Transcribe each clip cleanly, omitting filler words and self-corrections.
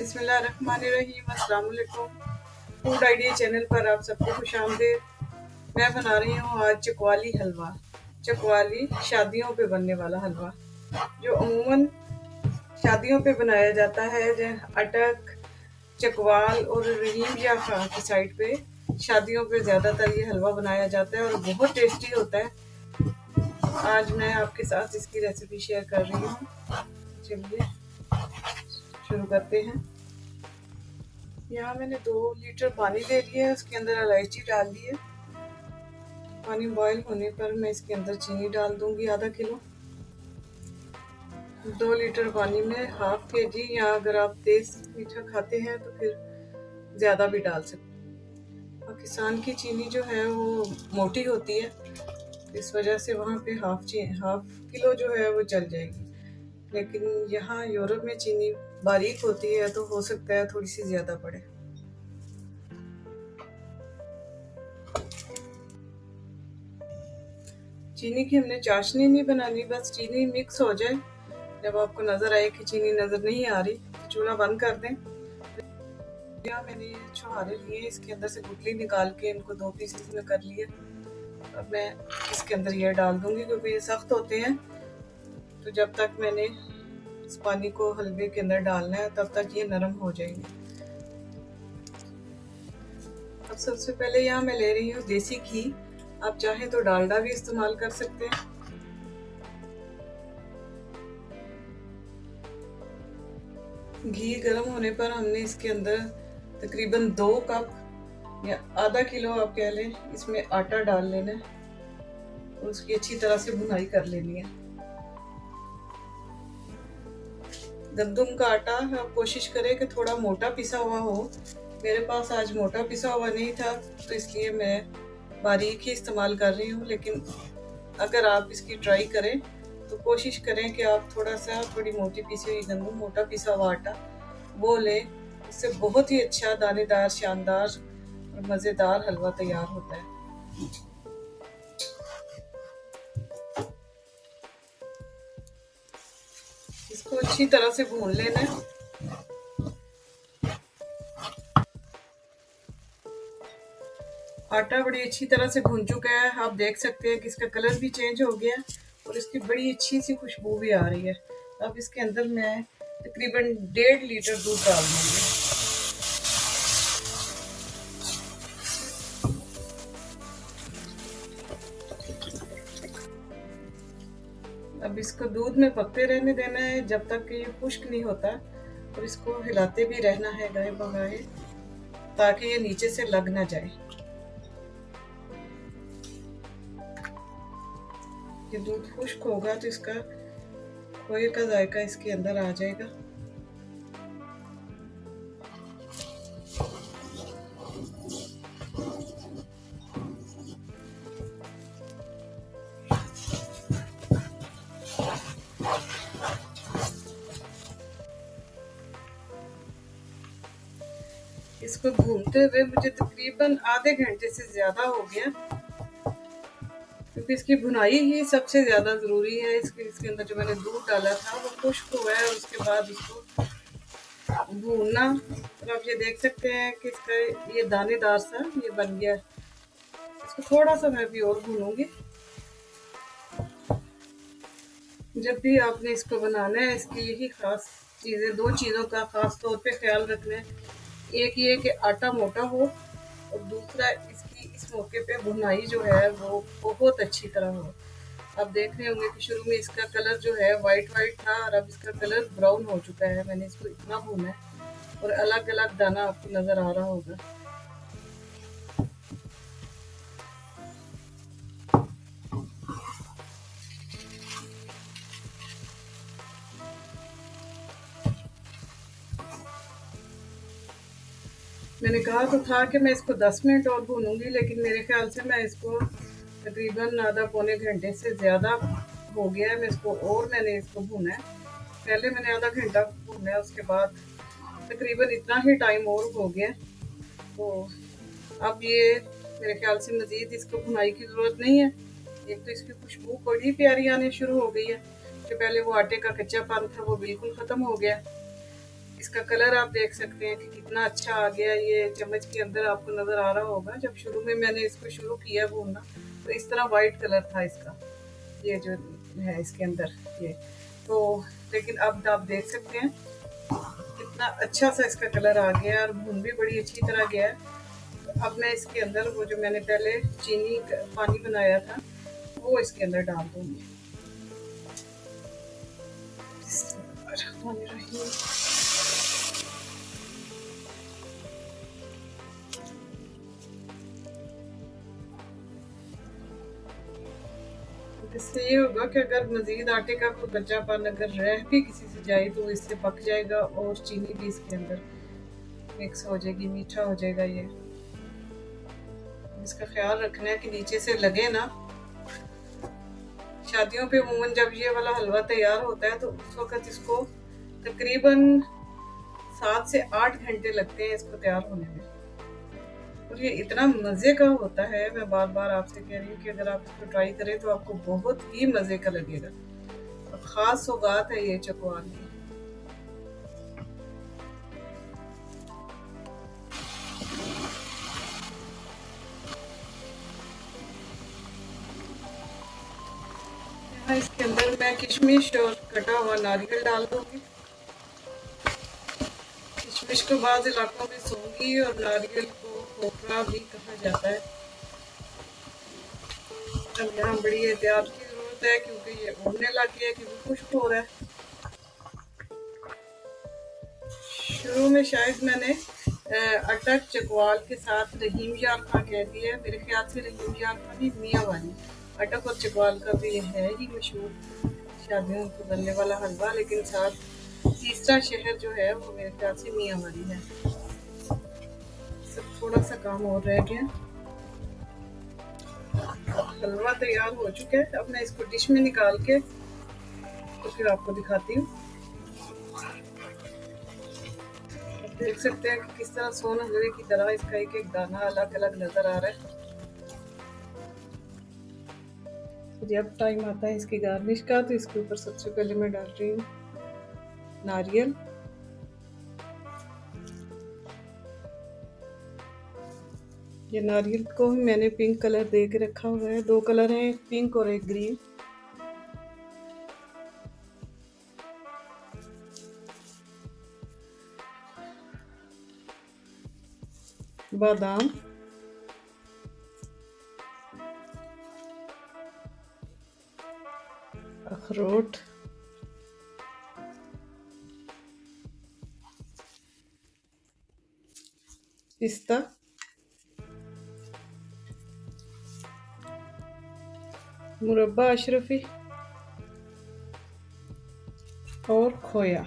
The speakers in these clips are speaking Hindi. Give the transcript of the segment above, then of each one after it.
बिस्मिल्लाहिर्रहमानिर्रहीम। अस्सलाम वालेकुम। फूड आइडिया चैनल पर आप सबको खुशामदीद। मैं बना रही हूँ आज चकवाली हलवा। चकवाली शादियों पे बनने वाला हलवा जो अमूमन शादियों पे बनाया जाता है। अटक, चकवाल और रहीम या खां की साइड पे शादियों पे ज़्यादातर ये हलवा बनाया जाता है और बहुत टेस्टी होता है। आज मैं आपके साथ इसकी रेसिपी शेयर कर रही हूँ। चलिए शुरू करते हैं। यहाँ मैंने 2 लीटर पानी ले लिया है, उसके अंदर इलायची डाल दी है। पानी बॉईल होने पर मैं इसके अंदर चीनी डाल दूंगी आधा किलो। 2 लीटर पानी में हाफ kg, या अगर आप तेज मीठा खाते हैं तो फिर ज़्यादा भी डाल सकते हैं। पाकिस्तान की चीनी जो है वो मोटी होती है, इस वजह से वहाँ पे हाफ किलो जो है वो चल जाएगी। लेकिन यहाँ यूरोप में चीनी बारीक होती है तो हो सकता है थोड़ी सी ज़्यादा पड़े। चीनी की हमने चाशनी नहीं बनानी, बस चीनी मिक्स हो जाए। जब आपको नज़र आए कि चीनी नज़र नहीं आ रही तो चूल्हा बंद कर दें। यहाँ मैंने छुहारे लिए, इसके अंदर से गुठली निकाल के इनको 2 पीसेस में कर लिए। अब मैं इसके अंदर ये डाल दूंगी क्योंकि ये सख्त होते हैं, तो जब तक मैंने इस पानी को हलवे के अंदर डालना है तब तक ये नरम हो जाएंगे। अब सबसे पहले यहाँ मैं ले रही हूँ देसी घी। आप चाहें तो डालडा भी इस्तेमाल कर सकते हैं। घी गर्म होने पर हमने इसके अंदर तकरीबन 2 कप या आधा किलो आप कह लें, इसमें आटा डाल लेना है और उसकी अच्छी तरह से भुनाई कर लेनी है। गंदम का आटा आप कोशिश करें कि थोड़ा मोटा पिसा हुआ हो। मेरे पास आज मोटा पिसा हुआ नहीं था तो इसलिए मैं बारीक ही इस्तेमाल कर रही हूँ। लेकिन अगर आप इसकी ट्राई करें तो कोशिश करें कि आप थोड़ी मोटी पिसी हुई गंदम, मोटा पिसा हुआ आटा वो लें। इससे बहुत ही अच्छा दानेदार, शानदार और मज़ेदार हलवा तैयार होता है। इसको अच्छी तरह से भून लेना है। आटा बड़ी अच्छी तरह से भून चुका है, आप देख सकते हैं कि इसका कलर भी चेंज हो गया और इसकी बड़ी अच्छी सी खुशबू भी आ रही है। अब इसके अंदर मैं तकरीबन 1.5 लीटर दूध डाल दूंगी। अब इसको दूध में पकते रहने देना है जब तक कि ये खुश्क नहीं होता, और इसको हिलाते भी रहना है गाए बगाए ताकि ये नीचे से लग ना जाए। ये दूध खुश्क होगा तो इसका खोए का जायका इसके अंदर आ जाएगा। इसको भूनते हुए मुझे तकरीबन आधे घंटे से ज्यादा हो गया, क्योंकि इसकी भुनाई ही सबसे ज्यादा जरूरी है। इसके अंदर जो मैंने दूध डाला था वो खुश्क हुआ है, उसके बाद उसको भूनना। और आप ये देख सकते हैं कि इसका ये दानेदार सा ये बन गया। इसको थोड़ा सा मैं भी और भूनूंगी। जब भी आपने इसको बनाना है, इसकी यही खास चीज़ें, 2 चीज़ों का खास तौर पे ख्याल रखना है। एक ये कि आटा मोटा हो, और दूसरा इसकी इस मौके पे भुनाई जो है वो बहुत अच्छी तरह हो। आप देख रहे होंगे कि शुरू में इसका कलर जो है वाइट था और अब इसका कलर ब्राउन हो चुका है। मैंने इसको इतना भूना है और अलग अलग दाना आपको नज़र आ रहा होगा। मैंने कहा तो था कि मैं इसको 10 मिनट और भूनूंगी, लेकिन मेरे ख्याल से मैं इसको तकरीबन आधा पौने घंटे से ज़्यादा हो गया है। मैंने इसको भूना है। पहले मैंने आधा घंटा भूना है, उसके बाद तकरीबन इतना ही टाइम और हो गया। तो अब ये मेरे ख्याल से मज़ीद इसको भुनाई की ज़रूरत नहीं है। एक तो इसकी खुशबू बड़ी प्यारी आने शुरू हो गई है, जो पहले वो आटे का कच्चापन था वो बिल्कुल ख़त्म हो गया। इसका कलर आप देख सकते हैं कि कितना अच्छा आ गया। ये चम्मच के अंदर आपको नज़र आ रहा होगा। जब शुरू में मैंने इसको शुरू किया भूनना तो इस तरह वाइट कलर था इसका, ये जो है इसके अंदर ये तो, लेकिन अब आप देख सकते हैं कितना अच्छा सा इसका कलर आ गया और भून भी बड़ी अच्छी तरह गया है। तो अब मैं इसके अंदर वो जो मैंने पहले चीनी पानी बनाया था वो इसके अंदर डाल दूँगी। इससे ये होगा कि अगर मज़ीद आटे का कोई बच्चापन अगर रह भी किसी से जाए तो इससे पक जाएगा और चीनी भी इसके अंदर मिक्स हो जाएगी, मीठा हो जाएगा। ये इसका ख्याल रखना है कि नीचे से लगे ना। शादियों पे अमूमन जब ये वाला हलवा तैयार होता है तो उस वक़्त इसको तकरीबन 7 से 8 घंटे लगते हैं इसको तैयार होने में। और ये इतना मज़े का होता है, मैं बार बार आपसे कह रही हूँ कि अगर आप इसको ट्राई करें तो आपको बहुत ही मज़े का लगेगा। और ख़ास सौगात है ये चकवाल की। यहाँ इसके अंदर मैं किशमिश और कटा हुआ नारियल डाल दूँगी। किशमिश को बाद इलाकों में सौंगी और नारियल को खोपरा भी कहा जाता है। अब यहाँ बड़ी एहतियात की ज़रूरत है क्योंकि ये उड़ने लग गया है, क्योंकि खुश्क हो रहा है। शुरू में शायद मैंने अटक चकवाल के साथ रहीम यार खां कह दिया है। मेरे ख्याल से रहीम यार खां नहीं, मियाँ वाली। अटक और चकवाल का तो ये है ही मशहूर शादियों को बनने वाला हलवा, लेकिन साथ तीसरा शहर जो है वो मेरे ख्याल से मियाँ वाली है। सब थोड़ा सा काम और रह गया। हलवा तैयार हो चुका है। अब मैं इसको डिश में निकाल के तो फिर आपको दिखाती हूँ। देख सकते हैं कि किस तरह सोन हलवे की तरह इसका एक एक दाना अलग अलग नजर आ रहा है। तो जब टाइम आता है इसकी गार्निश का तो इसके ऊपर सबसे पहले मैं डाल रही हूँ नारियल। ये नारियल को मैंने पिंक कलर दे के रखा हुआ है। 2 कलर हैं, एक पिंक और एक ग्रीन। बादाम, अखरोट, पिस्ता, मुरब्बा अशरफी और खोया।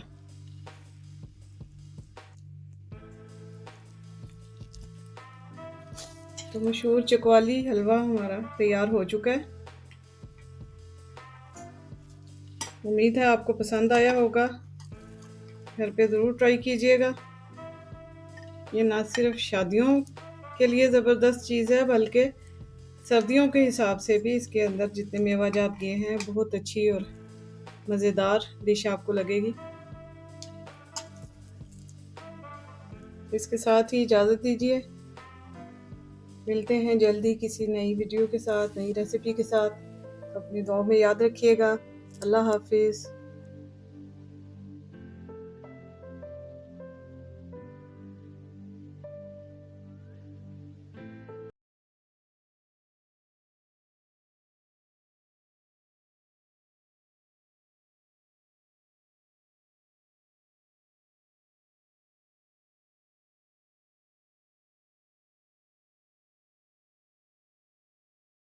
तो मशहूर चकवाली हलवा हमारा तैयार हो चुका है। उम्मीद है आपको पसंद आया होगा। घर पे ज़रूर ट्राई कीजिएगा। ये ना सिर्फ शादियों के लिए ज़बरदस्त चीज़ है बल्कि सर्दियों के हिसाब से भी इसके अंदर जितने मेवाजात दिए हैं बहुत अच्छी और मज़ेदार डिश आपको लगेगी। इसके साथ ही इजाज़त दीजिए। मिलते हैं जल्दी किसी नई वीडियो के साथ, नई रेसिपी के साथ। अपनी दुआ में याद रखिएगा। अल्लाह हाफिज़।